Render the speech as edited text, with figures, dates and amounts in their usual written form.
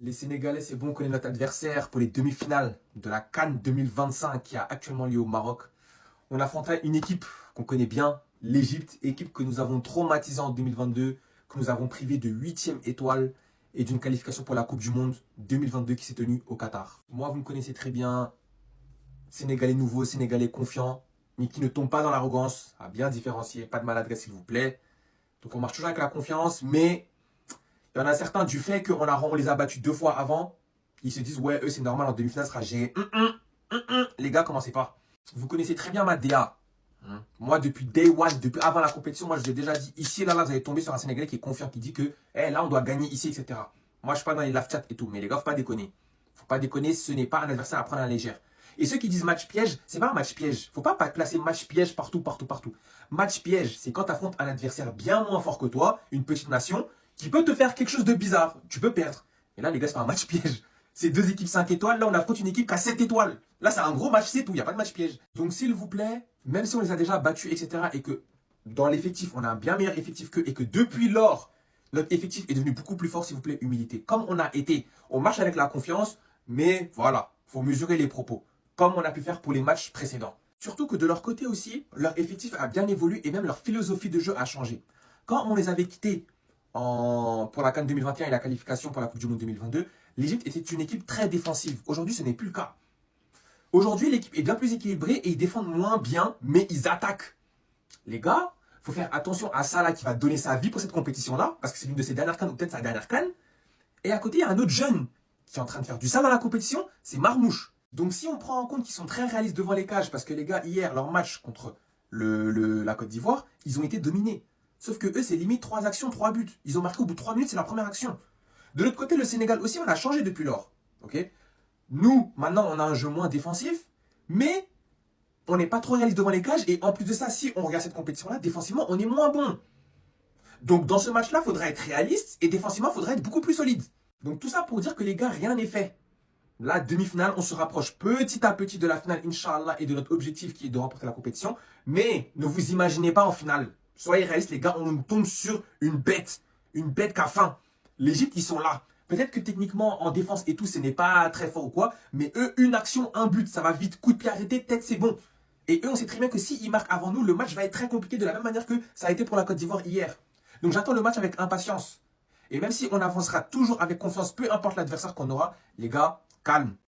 Les Sénégalais, c'est bon, on connaît notre adversaire pour les demi-finales de la CAN 2025 qui a actuellement lieu au Maroc. On affrontera une équipe qu'on connaît bien, l'Égypte, équipe que nous avons traumatisée en 2022, que nous avons privée de 8e étoile et d'une qualification pour la Coupe du Monde 2022 qui s'est tenue au Qatar. Moi, vous me connaissez très bien, Sénégalais nouveau, Sénégalais confiant, mais qui ne tombe pas dans l'arrogance, à bien différencier, pas de maladresse s'il vous plaît. Donc on marche toujours avec la confiance, mais il y en a certains, du fait qu'on les a battus 2 fois avant, ils se disent, ouais, eux, c'est normal, en demi-finale, ça sera géré. Les gars, commencez pas. Vous connaissez très bien ma DA. Moi, depuis day one, depuis avant la compétition, moi, je vous ai déjà dit, ici, là, vous allez tomber sur un Sénégalais qui est confiant, qui dit que, là, on doit gagner ici, etc. Moi, je suis pas dans les live chat et tout, mais les gars, faut pas déconner. Faut pas déconner, ce n'est pas un adversaire à prendre à la légère. Et ceux qui disent match piège, c'est pas un match piège. Faut pas placer match piège partout. Match piège, c'est quand tu affrontes un adversaire bien moins fort que toi, une petite nation, qui peut te faire quelque chose de bizarre. Tu peux perdre. Et là, les gars, c'est pas un match piège. C'est 2 équipes 5 étoiles. Là, on affronte une équipe qui a 7 étoiles. Là, c'est un gros match, c'est tout. Il n'y a pas de match piège. Donc, s'il vous plaît, même si on les a déjà battus, etc., et que dans l'effectif, on a un bien meilleur effectif qu'eux, et que depuis lors, notre effectif est devenu beaucoup plus fort, s'il vous plaît, humilité. Comme on a été, on marche avec la confiance, mais voilà, faut mesurer les propos. Comme on a pu faire pour les matchs précédents. Surtout que de leur côté aussi, leur effectif a bien évolué et même leur philosophie de jeu a changé. Quand on les avait quittés pour la CAN 2021 et la qualification pour la Coupe du Monde 2022, l'Égypte était une équipe très défensive. Aujourd'hui, ce n'est plus le cas. Aujourd'hui, l'équipe est bien plus équilibrée et ils défendent moins bien, mais ils attaquent. Les gars, il faut faire attention à Salah qui va donner sa vie pour cette compétition-là, parce que c'est l'une de ses dernières CAN ou peut-être sa dernière CAN. Et à côté, il y a un autre jeune qui est en train de faire du sale dans la compétition, c'est Marmouche. Donc si on prend en compte qu'ils sont très réalistes devant les cages, parce que les gars, hier, leur match contre la Côte d'Ivoire, ils ont été dominés. Sauf que eux, c'est limite 3 actions, 3 buts. Ils ont marqué au bout de 3 minutes, c'est la première action. De l'autre côté, le Sénégal aussi, on a changé depuis lors. Okay, nous, maintenant, on a un jeu moins défensif, mais on n'est pas trop réaliste devant les cages. Et en plus de ça, si on regarde cette compétition-là, défensivement, on est moins bon. Donc dans ce match-là, il faudra être réaliste et défensivement, il faudra être beaucoup plus solide. Donc tout ça pour dire que les gars, rien n'est fait. La demi-finale, on se rapproche petit à petit de la finale, Inch'Allah, et de notre objectif qui est de remporter la compétition. Mais ne vous imaginez pas en finale. Soyez réalistes, les gars, on tombe sur une bête qui a faim. L'Égypte, ils sont là. Peut-être que techniquement, en défense et tout, ce n'est pas très fort ou quoi, mais eux, une action, un but, ça va vite. Coup de pied arrêté, tête, c'est bon. Et eux, on sait très bien que s'ils marquent avant nous, le match va être très compliqué de la même manière que ça a été pour la Côte d'Ivoire hier. Donc j'attends le match avec impatience. Et même si on avancera toujours avec confiance, peu importe l'adversaire qu'on aura, les gars, calme.